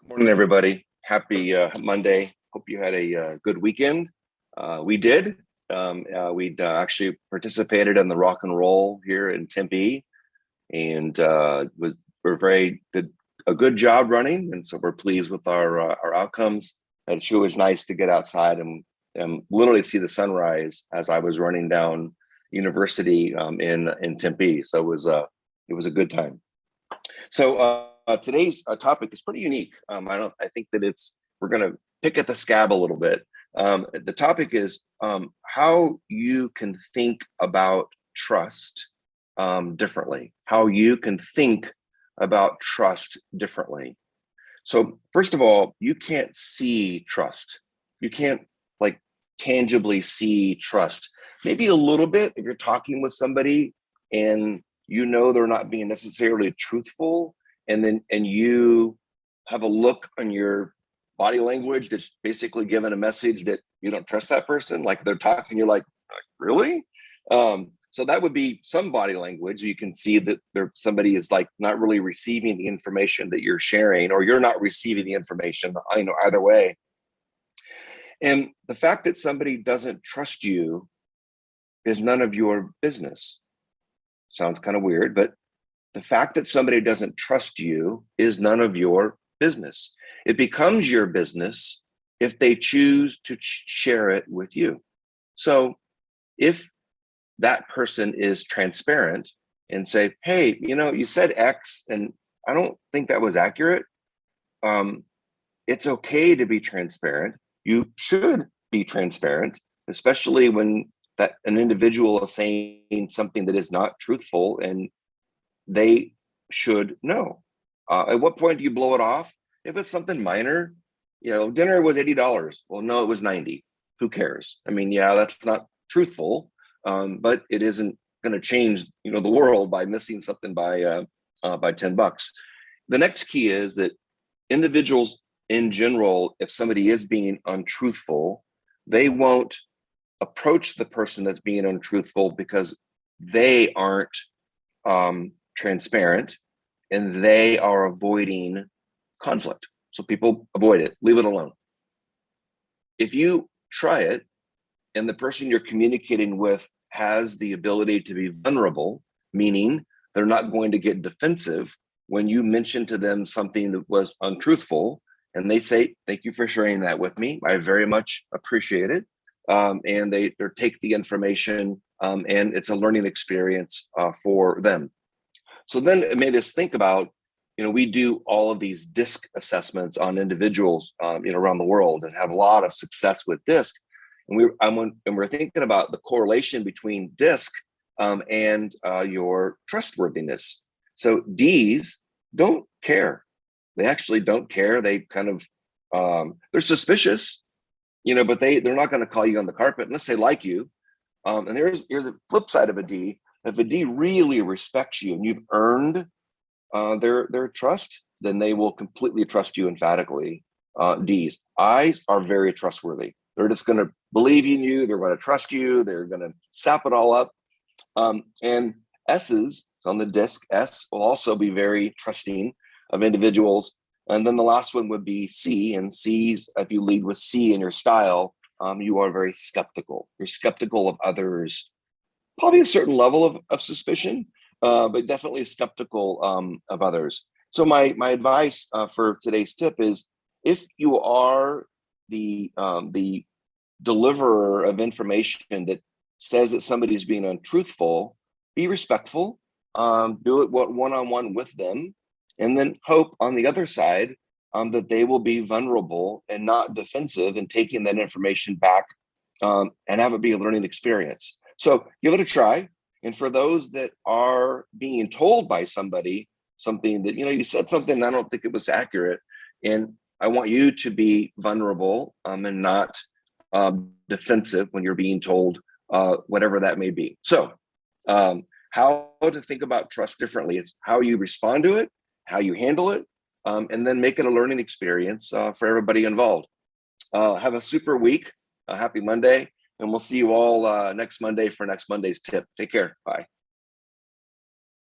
Morning, everybody. Happy Monday. Hope you had a good weekend. We did. We actually participated in the rock and roll here in Tempe, and we're very did a good job running, and so we're pleased with our outcomes. And it's always nice to get outside and literally see the sunrise as I was running down University in Tempe. So it was a good time. So today's topic is pretty unique. I think that we're going to pick at the scab a little bit. The topic is how you can think about trust differently. How you can think about trust differently. So first of all, you can't see trust. You can't like tangibly see trust. Maybe a little bit if you're talking with somebody and you know they're not being necessarily truthful, and you have a look on your body language that's basically giving a message that you don't trust that person. Like they're talking, you're like, really? So that would be some body language. You can see that somebody is like not really receiving the information that you're sharing, or you're not receiving the information. I know either way. And the fact that somebody doesn't trust you is none of your business. Sounds kind of weird, but the fact that somebody doesn't trust you is none of your business. It becomes your business if they choose to share it with you. So if that person is transparent and say, hey, you said X and I don't think that was accurate. It's okay to be transparent. You should be transparent, especially when that an individual is saying something that is not truthful, and they should know. At what point do you blow it off? If it's something minor, dinner was $80. Well, no, it was 90. Who cares? I mean, yeah, that's not truthful, but it isn't going to change, the world by missing something by $10. The next key is that individuals in general, if somebody is being untruthful, they won't approach the person that's being untruthful because they aren't transparent and they are avoiding conflict. So people avoid it, leave it alone. If you try it and the person you're communicating with has the ability to be vulnerable, meaning they're not going to get defensive when you mention to them something that was untruthful, and they say, thank you for sharing that with me, I very much appreciate it. And they take the information, and it's a learning experience for them. So then it made us think about, we do all of these DISC assessments on individuals, around the world, and have a lot of success with DISC. And we're thinking about the correlation between DISC and your trustworthiness. So Ds don't care. They actually don't care. They kind of they're suspicious, but they're not going to call you on the carpet unless they like you. And here's the flip side of a D. If a D really respects you and you've earned their trust, then they will completely trust you emphatically. Ds, Is are very trustworthy. They're just going to believe in you. They're going to trust you. They're going to sap it all up. And S's on the DISC, S will also be very trusting of individuals. And then the last one would be C, and C's, if you lead with C in your style, you are very skeptical. You're skeptical of others, probably a certain level of suspicion, but definitely skeptical of others. So my advice for today's tip is, if you are the deliverer of information that says that somebody is being untruthful, be respectful, do it one-on-one with them, and then hope on the other side that they will be vulnerable and not defensive and taking that information back, and have it be a learning experience. So give it a try. And for those that are being told by somebody something that, you said something, I don't think it was accurate, and I want you to be vulnerable and not defensive when you're being told whatever that may be. So how to think about trust differently. It's how you respond to it, how you handle it, and then make it a learning experience for everybody involved. Have a super week. Happy Monday. And we'll see you all next Monday for next Monday's tip. Take care. Bye.